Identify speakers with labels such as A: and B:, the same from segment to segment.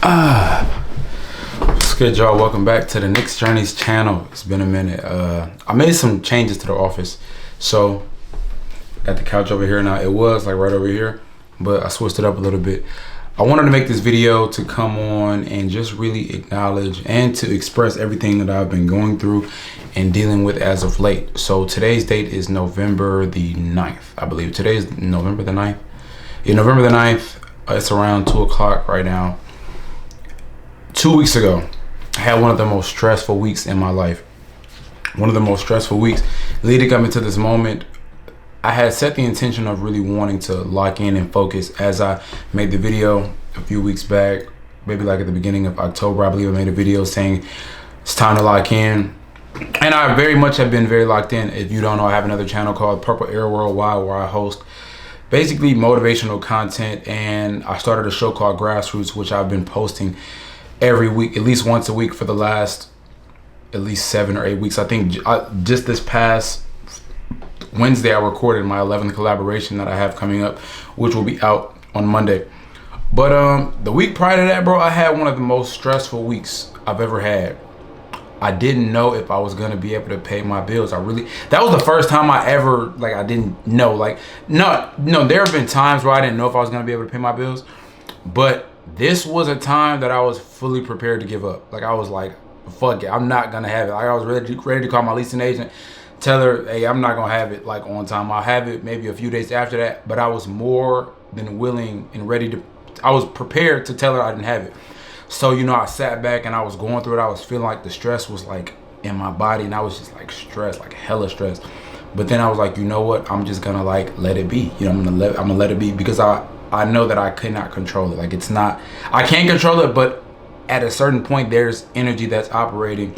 A: What's good, y'all? Welcome back to the Nick's Journeys channel. It's been a minute. I made some changes to the office, so got the couch over here now. It was like right over here, but I switched it up a little bit. I wanted to make this video to come on and just really acknowledge and to express everything that I've been going through and dealing with as of late. So today's date is November the 9th, I believe. Today is November the 9th. Yeah, November the 9th. It's around 2 o'clock right now. 2 weeks ago, I had one of the most stressful weeks in my life. One of the most stressful weeks leading up into this moment. I had set the intention of really wanting to lock in and focus as I made the video a few weeks back, maybe like at the beginning of October. I believe I made a video saying it's time to lock in. And I very much have been very locked in. If you don't know, I have another channel called Purple Air Worldwide where I host basically motivational content, and I started a show called Grassroots, which I've been posting every week, at least once a week for the last at least 7 or 8 weeks. I think just this past Wednesday I recorded my 11th collaboration that I have coming up, which will be out on Monday. But the week prior to that, bro, I had one of the most stressful weeks I've ever had. I didn't know if I was gonna be able to pay my bills. That was the first time I ever, I didn't know. No, there have been times where I didn't know if I was gonna be able to pay my bills, but this was a time that I was fully prepared to give up. I was like, fuck it, I'm not gonna have it. I was ready to call my leasing agent, tell her, hey, I'm not gonna have it on time. I'll have it maybe a few days after that, but I was more than willing and ready to, I was prepared to tell her I didn't have it. So, I sat back and I was going through it. I was feeling like the stress was in my body, and I was just stressed, hella stressed. But then I was like, you know what? I'm just gonna let it be. I'm gonna let it be, because I know that I could not control it. It's not, I can't control it, but at a certain point there's energy that's operating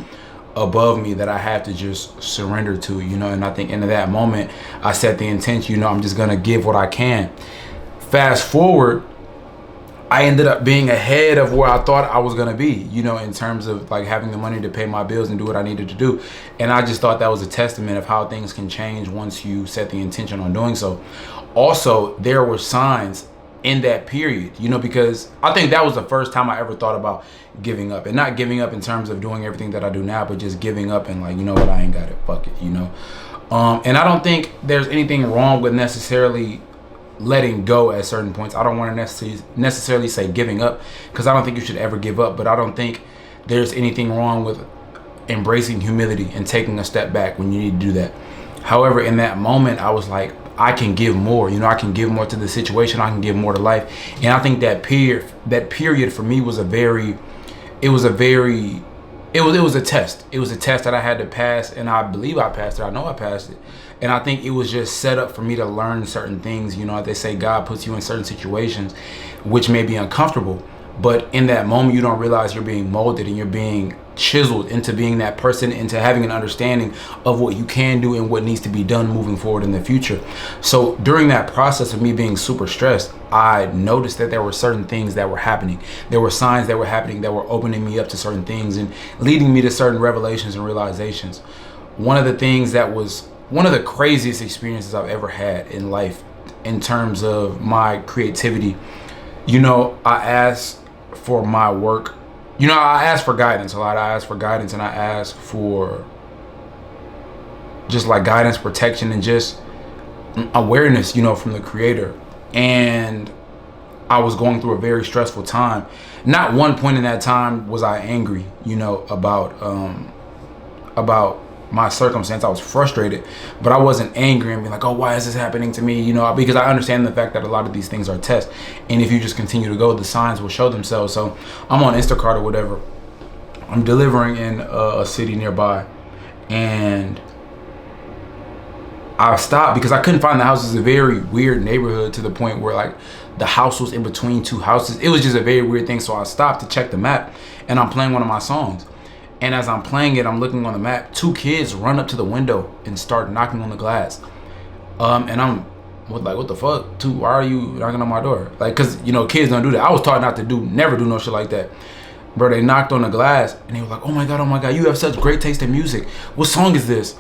A: above me that I have to just surrender to, and I think in that moment I set the intention, I'm just gonna give what I can. Fast forward, I ended up being ahead of where I thought I was gonna be, in terms of having the money to pay my bills and do what I needed to do. And I just thought that was a testament of how things can change once you set the intention on doing so. Also, there were signs in that period, because I think that was the first time I ever thought about giving up, and not giving up in terms of doing everything that I do now, but just giving up and you know what, I ain't got it, fuck it, and I don't think there's anything wrong with necessarily letting go at certain points. I don't want to necessarily say giving up, because I don't think you should ever give up, but I don't think there's anything wrong with embracing humility and taking a step back when you need to do that. However, in that moment, I was like, I can give more, I can give more to the situation, I can give more to life. And I think that period for me was it was a test. It was a test that I had to pass, and I believe I passed it. I know I passed it. And I think it was just set up for me to learn certain things. They say God puts you in certain situations which may be uncomfortable, but in that moment you don't realize you're being molded and you're being chiseled into being that person, into having an understanding of what you can do and what needs to be done moving forward in the future. So during that process of me being super stressed, I noticed that there were certain things that were happening. There were signs that were happening that were opening me up to certain things and leading me to certain revelations and realizations. One of the things that was one of the craziest experiences I've ever had in life in terms of my creativity, I asked for my work. I ask for guidance a lot. I ask for guidance, and I ask for just guidance, protection, and just awareness, from the Creator. And I was going through a very stressful time. Not one point in that time was I angry, about my circumstance. I was frustrated, but I wasn't angry and being like, oh, why is this happening to me? Because I understand the fact that a lot of these things are tests, and if you just continue to go, the signs will show themselves. So I'm on Instacart or whatever. I'm delivering in a city nearby, and I stopped because I couldn't find the house. It's a very weird neighborhood to the point where the house was in between two houses. It was just a very weird thing. So I stopped to check the map, and I'm playing one of my songs. And as I'm playing it, I'm looking on the map. 2 kids run up to the window and start knocking on the glass. And I'm what the fuck? Why are you knocking on my door? Cause kids don't do that. I was taught not to never do no shit like that. Bro, they knocked on the glass and they were like, oh my God, you have such great taste in music. What song is this?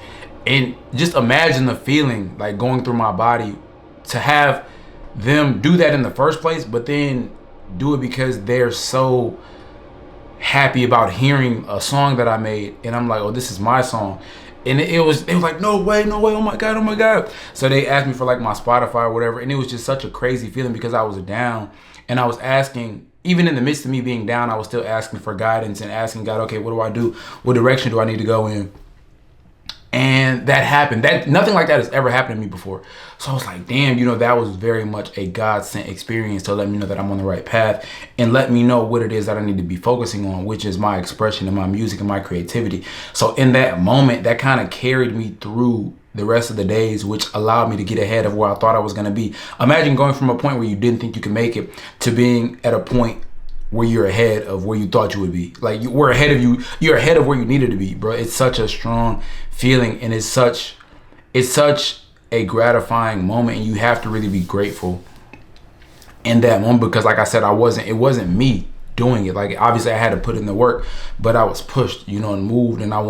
A: And just imagine the feeling going through my body to have them do that in the first place, but then do it because they're so happy about hearing a song that I made, and I'm like, oh, this is my song. And it was like, no way, oh my god. So they asked me for like my Spotify or whatever, and it was just such a crazy feeling because I was down, and I was asking, even in the midst of me being down, I was still asking for guidance and asking God, okay, what do I do? What direction do I need to go in? And that happened. That nothing like that has ever happened to me before. So I was like, damn, that was very much a God-sent experience to let me know that I'm on the right path and let me know what it is that I need to be focusing on, which is my expression and my music and my creativity. So in that moment, that kind of carried me through the rest of the days, which allowed me to get ahead of where I thought I was going to be. Imagine going from a point where you didn't think you could make it to being at a point where you're ahead of where you thought you would be. Like you're ahead of where you needed to be, bro. It's such a strong feeling, and it's such a gratifying moment, and you have to really be grateful in that moment because, like I said, it wasn't me doing it. Like obviously I had to put in the work, but I was pushed, and moved, and I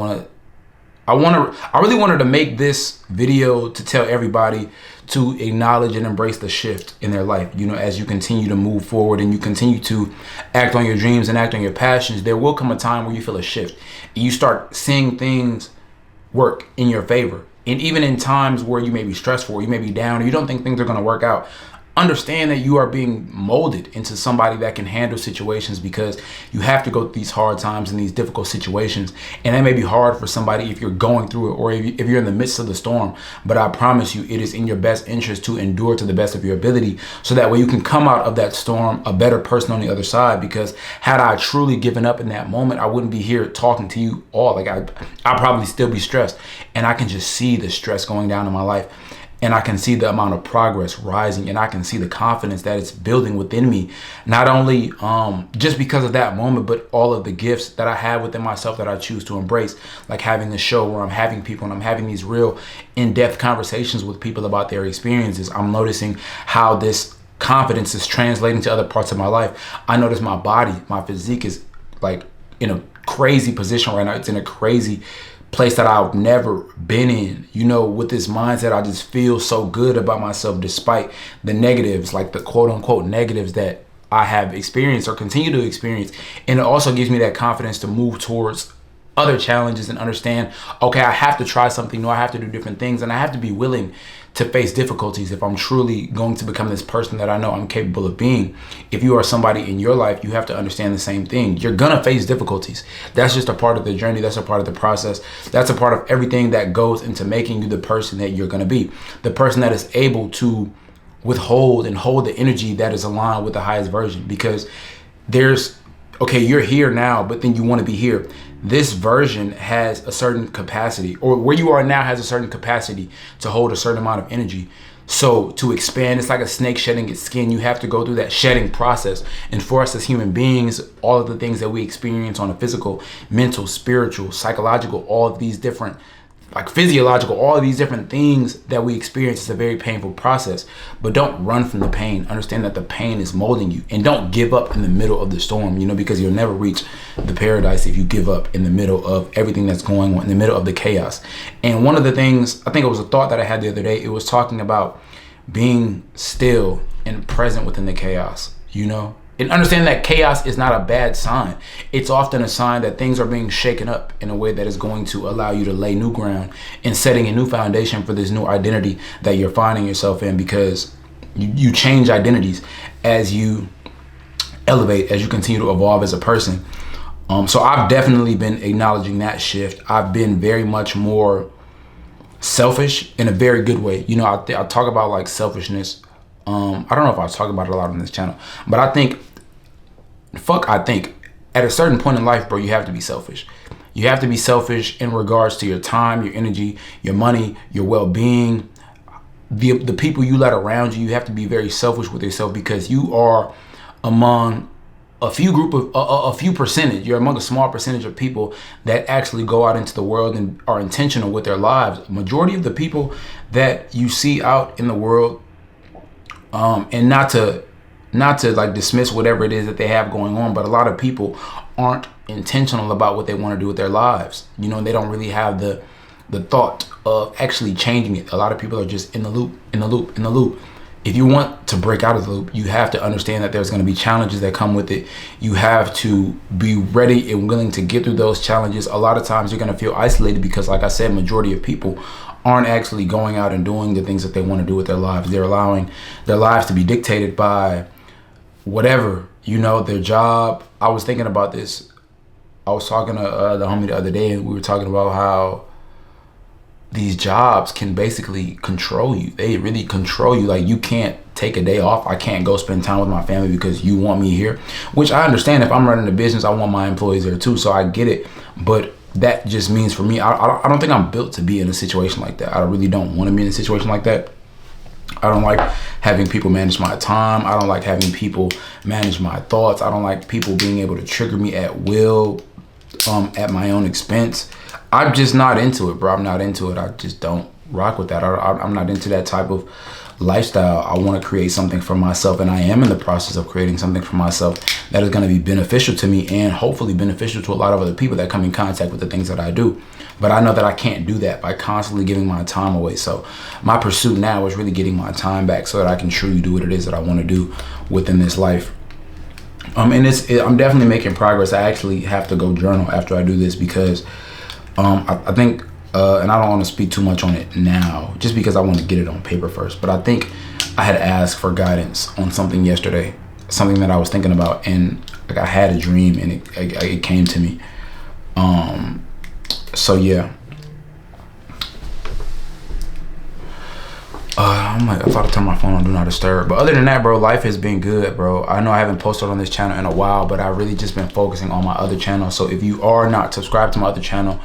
A: really wanted to make this video to tell everybody to acknowledge and embrace the shift in their life. As you continue to move forward and you continue to act on your dreams and act on your passions, there will come a time where you feel a shift. You start seeing things work in your favor. And even in times where you may be stressful, or you may be down, or you don't think things are going to work out, understand that you are being molded into somebody that can handle situations, because you have to go through these hard times and these difficult situations. And that may be hard for somebody if you're going through it, or if you're in the midst of the storm. But I promise you, it is in your best interest to endure to the best of your ability, so that way you can come out of that storm a better person on the other side. Because had I truly given up in that moment, I wouldn't be here talking to you all. Like I'd probably still be stressed, and I can just see the stress going down in my life. And I can see the amount of progress rising, and I can see the confidence that it's building within me. Not only just because of that moment, but all of the gifts that I have within myself that I choose to embrace, like having a show where I'm having people and I'm having these real in-depth conversations with people about their experiences. I'm noticing how this confidence is translating to other parts of my life. I notice my body, my physique is like in a crazy position right now. It's in a crazy place that I've never been in, with this mindset. I just feel so good about myself despite the negatives, like the quote unquote negatives that I have experienced or continue to experience. And it also gives me that confidence to move towards other challenges and understand, okay, I have to try something new. I have to do different things, and I have to be willing to face difficulties if I'm truly going to become this person that I know I'm capable of being. If you are somebody in your life, you have to understand the same thing. You're gonna face difficulties. That's just a part of the journey. That's a part of the process. That's a part of everything that goes into making you the person that you're gonna be. The person that is able to withhold and hold the energy that is aligned with the highest version. Because you're here now, but then you want to be here. This version has a certain capacity, or where you are now has a certain capacity to hold a certain amount of energy. So to expand, it's like a snake shedding its skin. You have to go through that shedding process. And for us as human beings, all of the things that we experience on a physical, mental, spiritual, psychological, all of these different, like physiological, all of these different things that we experience is a very painful process. But don't run from the pain. Understand that the pain is molding you, and don't give up in the middle of the storm, because you'll never reach the paradise if you give up in the middle of everything that's going on, in the middle of the chaos. And one of the things, I think it was a thought that I had the other day, it was talking about being still and present within the chaos, And understand that chaos is not a bad sign. It's often a sign that things are being shaken up in a way that is going to allow you to lay new ground and setting a new foundation for this new identity that you're finding yourself in, because you change identities as you elevate, as you continue to evolve as a person. So I've definitely been acknowledging that shift. I've been very much more selfish in a very good way. I talk about like selfishness. I don't know if I've talked about it a lot on this channel, but I think at a certain point in life, bro, you have to be selfish. You have to be selfish in regards to your time, your energy, your money, your well-being, the people you let around you. You have to be very selfish with yourself, because you are among a few percentage. You're among a small percentage of people that actually go out into the world and are intentional with their lives. Majority of the people that you see out in the world, and not to like dismiss whatever it is that they have going on, but a lot of people aren't intentional about what they want to do with their lives. They don't really have the thought of actually changing it. A lot of people are just in the loop. if you want to break out of the loop, you have to understand that there's going to be challenges that come with it. You have to be ready and willing to get through those challenges. A lot of times you're going to feel isolated because, like I said, majority of people aren't actually going out and doing the things that they want to do with their lives. They're allowing their lives to be dictated by whatever, their job. I was thinking about this. I was talking to the homie the other day, and we were talking about how these jobs can basically control you. They really control you. Like, you can't take a day off. I can't go spend time with my family because you want me here, which I understand. If I'm running a business, I want my employees there too, so I get it. But that just means for me, I don't think I'm built to be in a situation like that. I really don't want to be in a situation like that. I don't like having people manage my time. I don't like having people manage my thoughts. I don't like people being able to trigger me at will, at my own expense. I'm just not into it, bro. I'm not into it. I just don't rock with that. I'm not into that type of lifestyle. I want to create something for myself, and I am in the process of creating something for myself that is going to be beneficial to me and hopefully beneficial to a lot of other people that come in contact with the things that I do. But I know that I can't do that by constantly giving my time away. So my pursuit now is really getting my time back so that I can truly do what it is that I want to do within this life. And I'm definitely making progress. I actually have to go journal after I do this because I think, and I don't want to speak too much on it now, just because I want to get it on paper first. But I think I had asked for guidance on something yesterday, something that I was thinking about, and like I had a dream, and it came to me. So yeah. I thought to turn my phone on do not disturb. But other than that, bro, life has been good, bro. I know I haven't posted on this channel in a while, but I really just been focusing on my other channel. So if you are not subscribed to my other channel,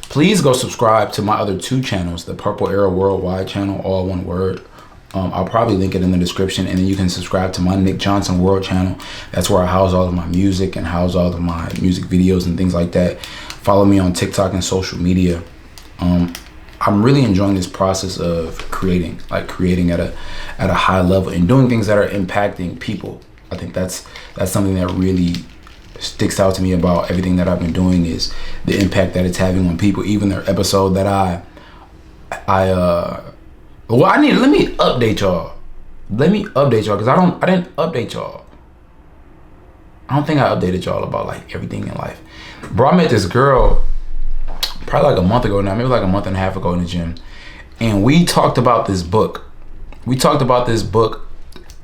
A: please go subscribe to my other two channels, the Purple Arrow Worldwide channel, all one word. I'll probably link it in the description, and then you can subscribe to my Nick Johnson World channel. That's where I house all of my music and house all of my music videos and things like that. Follow me on TikTok and social media. I'm really enjoying this process of creating at a high level and doing things that are impacting people. I think that's something that really sticks out to me about everything that I've been doing, is the impact that it's having on people. Even their episode that let me update y'all. Let me update y'all, because I didn't update y'all. I don't think I updated y'all about like everything in life. Bro, I met this girl probably like a month ago now, maybe like a month and a half ago in the gym. And we talked about this book.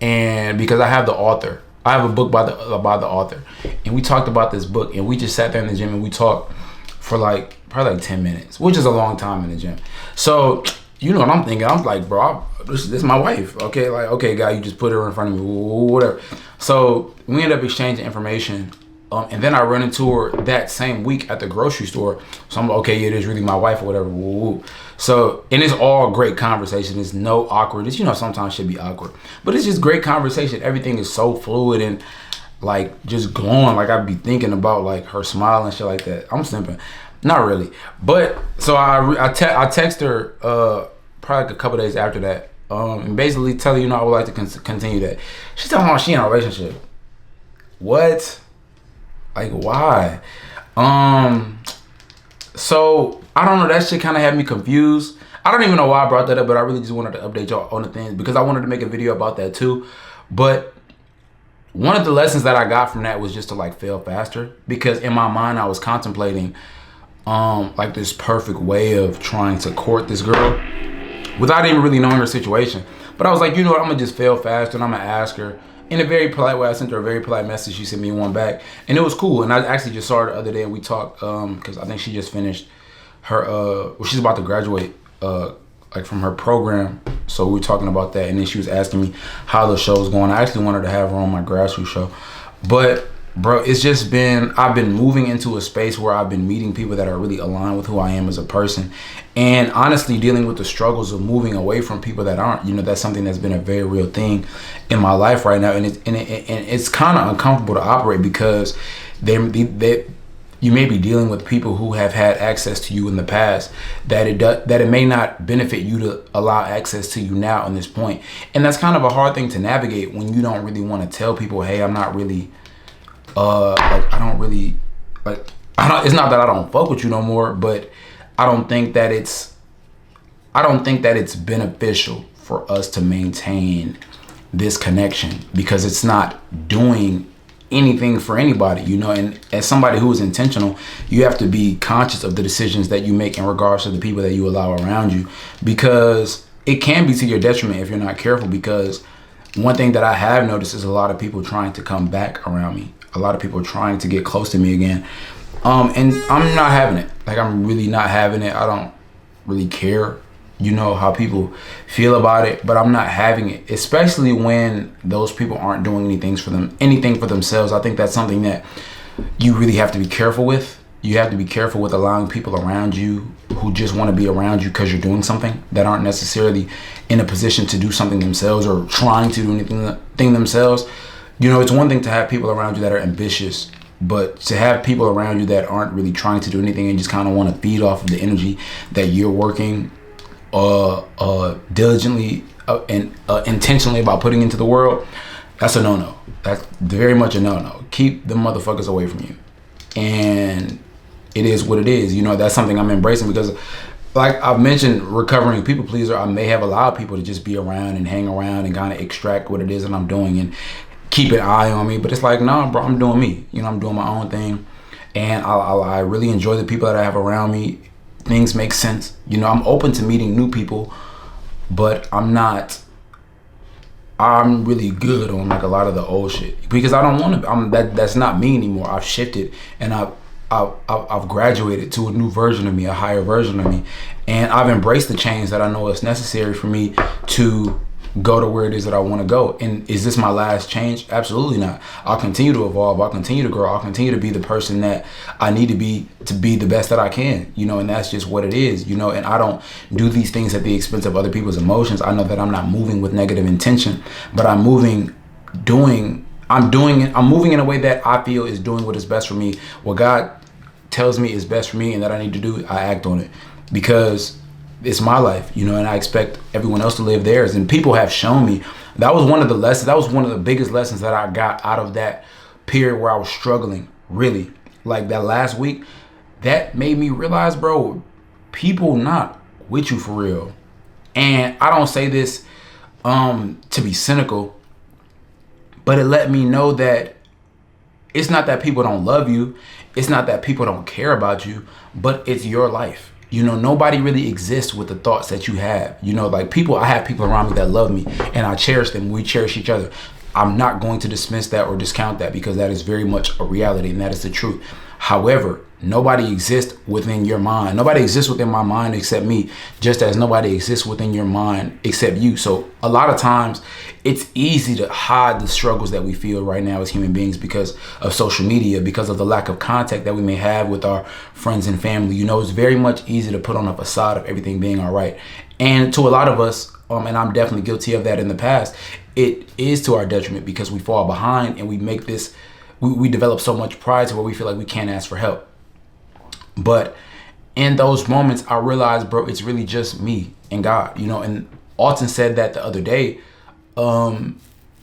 A: And because I have the author. I have a book by the author. And we talked about this book, and we just sat there in the gym and we talked for like probably like 10 minutes, which is a long time in the gym. So, you know what I'm thinking? I'm like, bro, this is my wife. Okay, like, okay, guy, you just put her in front of me, whatever. So we ended up exchanging information. And then I run into her that same week at the grocery store. So I'm like, okay, yeah, it is really my wife or whatever. So, and it's all great conversation. There's no awkward. It's, sometimes should be awkward. But it's just great conversation. Everything is so fluid and like just glowing. Like I'd be thinking about like her smile and shit like that. I'm simping. Not really. But so I text her probably like a couple days after that. And basically tell her, I would like to continue that. She's telling me she in a relationship. What? Like, why? So I don't know, that shit kind of had me confused. I don't even know why I brought that up, but I really just wanted to update y'all on the things because I wanted to make a video about that too. But one of the lessons that I got from that was just to like fail faster, because in my mind I was contemplating like this perfect way of trying to court this girl without even really knowing her situation. But I was like, you know what, I'm gonna just fail faster and I'm gonna ask her in a very polite way. I sent her a very polite message. She sent me one back, and it was cool. And I actually just saw her the other day, and we talked because I think she just finished her she's about to graduate like from her program. So we were talking about that, and then she was asking me how the show's going. I actually wanted to have her on my grassroots show, but bro, it's just been, I've been moving into a space where I've been meeting people that are really aligned with who I am as a person, and honestly dealing with the struggles of moving away from people that aren't. That's something that's been a very real thing in my life right now, and it's kind of uncomfortable to operate because you may be dealing with people who have had access to you in the past that it may not benefit you to allow access to you now in this point. And that's kind of a hard thing to navigate when you don't really want to tell people, hey, I'm not really it's not that I don't fuck with you no more, but I don't think that it's beneficial for us to maintain this connection, because it's not doing anything for anybody, you know. And as somebody who is intentional, you have to be conscious of the decisions that you make in regards to the people that you allow around you, because it can be to your detriment if you're not careful. Because one thing that I have noticed is a lot of people trying to come back around me, a lot of people trying to get close to me again, and I'm not having it. Like, I'm really not having it. I don't really care, you know, how people feel about it, but I'm not having it, especially when those people aren't doing anything for themselves. I think that's something that you really have to be careful with. You have to be careful with allowing people around you who just want to be around you because you're doing something, that aren't necessarily in a position to do something themselves or trying to do anything themselves. You know, it's one thing to have people around you that are ambitious, but to have people around you that aren't really trying to do anything and just kind of want to feed off of the energy that you're working diligently and intentionally about putting into the world, that's a no-no. That's very much a no-no. Keep the motherfuckers away from you. And it is what it is. You know, that's something I'm embracing, because like I've mentioned, recovering people pleaser, I may have allowed people to just be around and hang around and kind of extract what it is that I'm doing and keep an eye on me. But it's like, nah, bro, I'm doing me. You know, I'm doing my own thing. And I really enjoy the people that I have around me. Things make sense. You know, I'm open to meeting new people, but I'm really good on like a lot of the old shit, because I don't want to. That's not me anymore. I've shifted, and I've graduated to a new version of me, a higher version of me, and I've embraced the change that I know is necessary for me to go to where it is that I want to go. And is this my last change? Absolutely not. I'll continue to evolve. I'll continue to grow. I'll continue to be the person that I need to be the best that I can, you know, and that's just what it is, you know. And I don't do these things at the expense of other people's emotions. I know that I'm not moving with negative intention, but I'm moving in a way that I feel is doing what is best for me. What God tells me is best for me and that I need to do, I act on it, because it's my life, you know, and I expect everyone else to live theirs. And people have shown me that was one of the lessons. That was one of the biggest lessons that I got out of that period where I was struggling, really. Like that last week, that made me realize, bro, people not with you for real. And I don't say this to be cynical, but it let me know that it's not that people don't love you. It's not that people don't care about you, but it's your life. You know, nobody really exists with the thoughts that you have. You know, like I have people around me that love me, and I cherish them. We cherish each other. I'm not going to dismiss that or discount that, because that is very much a reality, and that is the truth. However, nobody exists within your mind. Nobody exists within my mind except me, just as nobody exists within your mind except you. So a lot of times it's easy to hide the struggles that we feel right now as human beings because of social media, because of the lack of contact that we may have with our friends and family. You know, it's very much easy to put on a facade of everything being all right. And to a lot of us, and I'm definitely guilty of that in the past, it is to our detriment, because we fall behind and we make this, we develop so much pride to where we feel like we can't ask for help. But in those moments, I realized, bro, it's really just me and God, you know. And Alton said that the other day.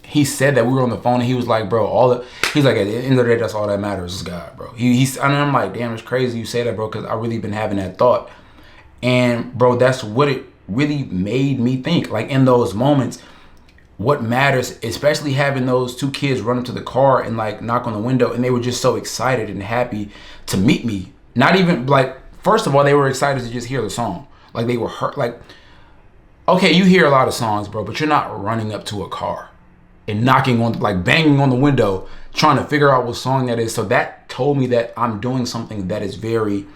A: He said that we were on the phone, and he was like, bro, he's like, at the end of the day, that's all that matters is God, bro. And I'm like, damn, it's crazy you say that, bro, because I really been having that thought. And bro, that's what it really made me think. Like in those moments, what matters, especially having those two kids run up to the car and like knock on the window, and they were just so excited and happy to meet me. Not even like, first of all, they were excited to just hear the song. Like they were hurt. Like, okay, you hear a lot of songs, bro, but you're not running up to a car and knocking on, like banging on the window, trying to figure out what song that is. So that told me that I'm doing something that is very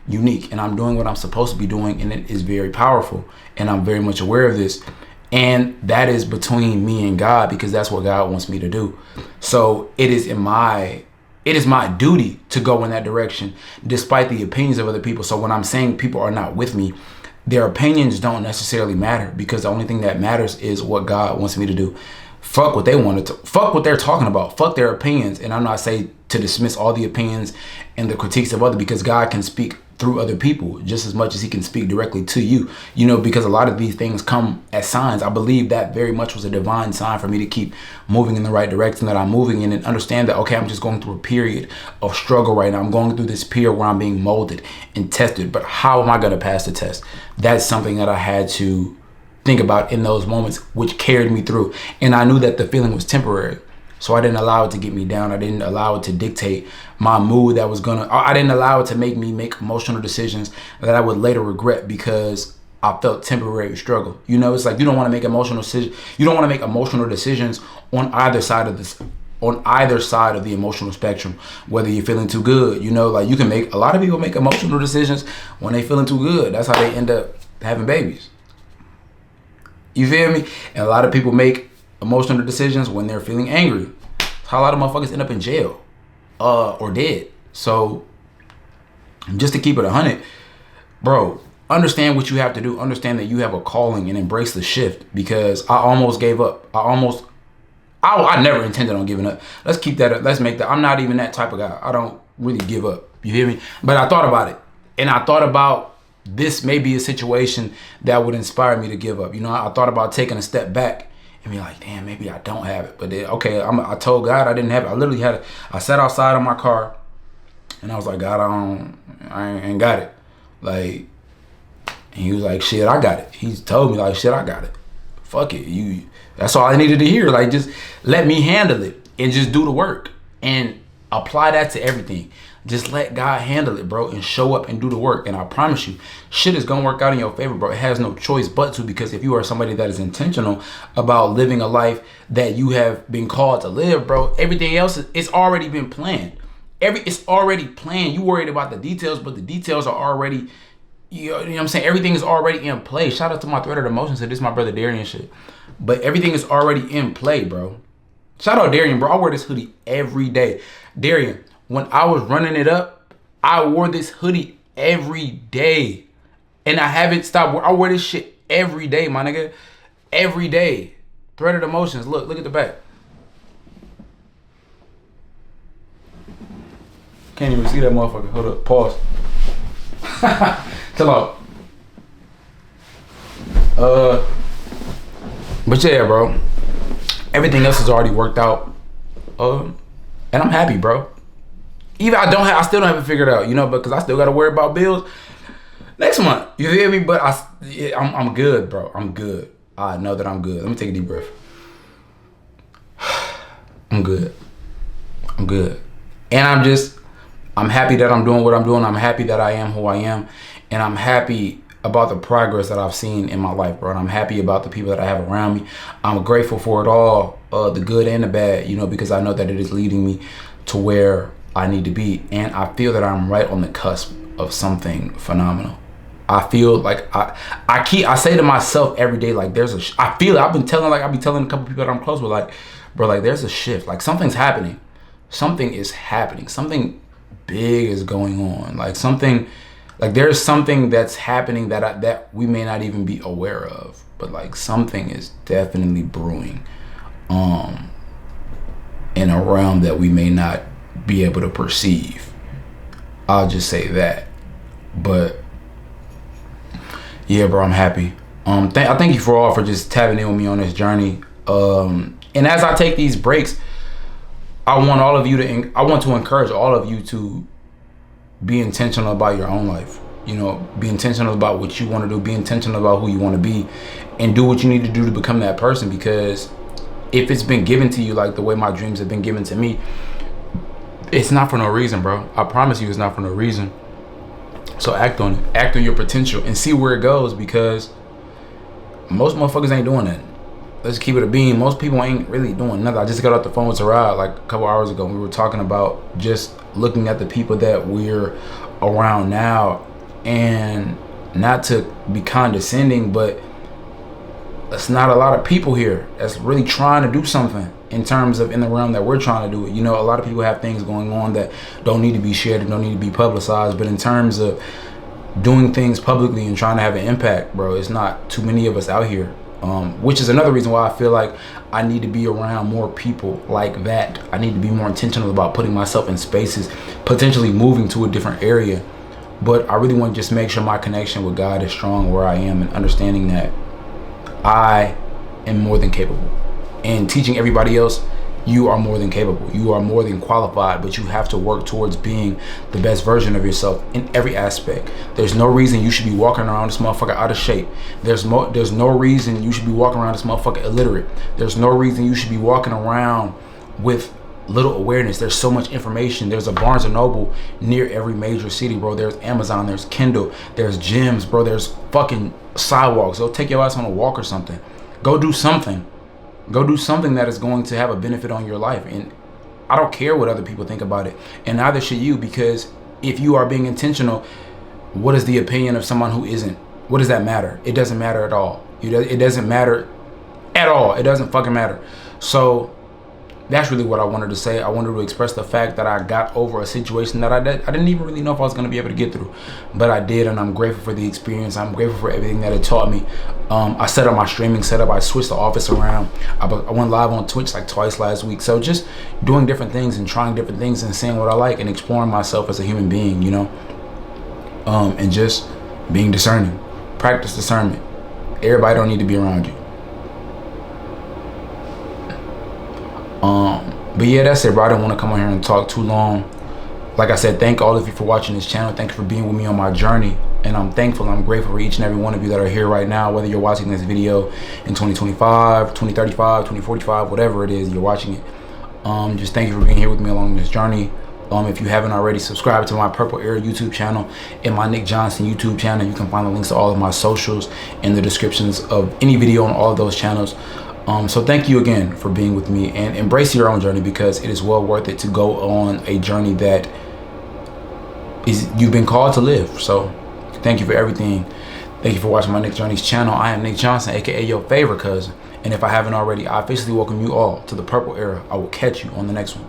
A: unique, and I'm doing what I'm supposed to be doing, and it is very powerful. And I'm very much aware of this. And that is between me and God, because that's what God wants me to do. So it is my duty to go in that direction, despite the opinions of other people. So when I'm saying people are not with me, their opinions don't necessarily matter, because the only thing that matters is what God wants me to do. Fuck what they wanted to, fuck what they're talking about, fuck their opinions. And I'm not saying to dismiss all the opinions and the critiques of others, because God can speak through other people just as much as he can speak directly to you, you know, because a lot of these things come as signs. I believe that very much was a divine sign for me to keep moving in the right direction that I'm moving in, and understand that, okay, I'm just going through a period of struggle right now. I'm going through this period where I'm being molded and tested, but how am I going to pass the test? That's something that I had to think about in those moments, which carried me through. And I knew that the feeling was temporary. So I didn't allow it to get me down. I didn't allow it to dictate my mood I didn't allow it to make me make emotional decisions that I would later regret because I felt temporary struggle. You know, it's like you don't want to make emotional decisions. You don't want to make emotional decisions on either side of the emotional spectrum, whether you're feeling too good. You know, like a lot of people make emotional decisions when they feeling too good. That's how they end up having babies. You feel me? And a lot of people make emotional decisions when they're feeling angry. That's how a lot of motherfuckers end up in jail or dead. So just to keep it 100, bro, understand what you have to do. Understand that you have a calling and embrace the shift, because I almost gave up. I never intended on giving up. Let's keep that up. Let's make that. I'm not even that type of guy. I don't really give up. You hear me? But I thought about it. And I thought about this may be a situation that would inspire me to give up. You know, I thought about taking a step back and be like, damn, maybe I don't have it. But then, okay, I told God I didn't have it. I literally had it. I sat outside of my car and I was like, God, I ain't got it. Like, and he was like, shit, I got it. He's told me like, shit, I got it. Fuck it. That's all I needed to hear. Like, just let me handle it and just do the work and apply that to everything. Just let God handle it, bro, and show up and do the work. And I promise you, shit is gonna work out in your favor, bro. It has no choice but to, because if you are somebody that is intentional about living a life that you have been called to live, bro, everything else it's already been planned. It's already planned. You worried about the details, but the details are already, you know what I'm saying? Everything is already in play. Shout out to my Threaded Emotions. This is my brother Darian shit. But everything is already in play, bro. Shout out Darian, bro. I wear this hoodie every day. Darian, when I was running it up, I wore this hoodie every day. And I haven't stopped. I wear this shit every day, my nigga. Every day. Threaded Emotions. Look at the back. Can't even see that motherfucker. Hold up. Pause. Chill out. But yeah, bro. Everything else is already worked out. And I'm happy, bro. Even I still don't have it figured out, you know, because I still got to worry about bills next month. You feel me? But I'm good, bro. I'm good. I know that I'm good. Let me take a deep breath. I'm good. And I'm happy that I'm doing what I'm doing. I'm happy that I am who I am. And I'm happy about the progress that I've seen in my life, bro. And I'm happy about the people that I have around me. I'm grateful for it all, the good and the bad, you know, because I know that it is leading me to where I need to be. And I feel that I'm right on the cusp of something phenomenal. I feel like I say to myself every day, like I feel it. I've been telling a couple people that I'm close with, like, bro, like there's a shift, like something's happening. Something is happening. Something big is going on. Like there's something that's happening that we may not even be aware of, but like something is definitely brewing in a realm that we may not be able to perceive. I'll just say that. But yeah, bro, I'm happy. I thank you for just tapping in with me on this journey. And as I take these breaks, I want to encourage all of you to be intentional about your own life. You know, be intentional about what you want to do. Be intentional about who you want to be, and do what you need to do to become that person. Because if it's been given to you like the way my dreams have been given to me, it's not for no reason, bro. I promise you, it's not for no reason. So act on it. Act on your potential and see where it goes, because most motherfuckers ain't doing that. Let's keep it a beam. Most people ain't really doing nothing. I just got off the phone with Tarad like a couple hours ago. We were talking about just looking at the people that we're around now, and not to be condescending, but it's not a lot of people here that's really trying to do something in terms of in the realm that we're trying to do it. You know, a lot of people have things going on that don't need to be shared and don't need to be publicized, but in terms of doing things publicly and trying to have an impact, bro, it's not too many of us out here. Which is another reason why I feel like I need to be around more people like that. I need to be more intentional about putting myself in spaces, potentially moving to a different area. But I really want to just make sure my connection with God is strong where I am, and understanding that I am more than capable, and teaching everybody else You are more than capable. You are more than qualified, but you have to work towards being the best version of yourself in every aspect. There's no reason you should be walking around this motherfucker out of shape. There's no reason you should be walking around this motherfucker illiterate. There's no reason you should be walking around with little awareness. There's so much information. There's a Barnes and Noble near every major city, bro. There's Amazon, there's Kindle, there's gyms, bro. There's fucking sidewalks. Go take your ass on a walk or something. Go do something. Go do something that is going to have a benefit on your life. And I don't care what other people think about it. And neither should you, because if you are being intentional, what is the opinion of someone who isn't? What does that matter? It doesn't matter at all. It doesn't matter at all. It doesn't fucking matter. So that's really what I wanted to say. I wanted to express the fact that I got over a situation that I didn't even really know if I was going to be able to get through. But I did, and I'm grateful for the experience. I'm grateful for everything that it taught me. I set up my streaming setup. I switched the office around. I went live on Twitch like twice last week. So just doing different things and trying different things and seeing what I like and exploring myself as a human being, you know. And just being discerning. Practice discernment. Everybody don't need to be around you. But yeah, that's it, bro. I didn't want to come on here and talk too long. Like I said, thank all of you for watching this channel. Thank you for being with me on my journey. And I'm thankful, I'm grateful for each and every one of you that are here right now, whether you're watching this video in 2025, 2035, 2045, whatever it is, you're watching it. Just thank you for being here with me along this journey. If you haven't already, subscribe to my Purple Era YouTube channel and my Nick Johnson YouTube channel. You can find the links to all of my socials in the descriptions of any video on all of those channels. So thank you again for being with me, and embrace your own journey, because it is well worth it to go on a journey that you've been called to live. So thank you for everything. Thank you for watching my Nick Journeys channel. I am Nick Johnson, aka your favorite cousin. And if I haven't already, I officially welcome you all to the Purple Era. I will catch you on the next one.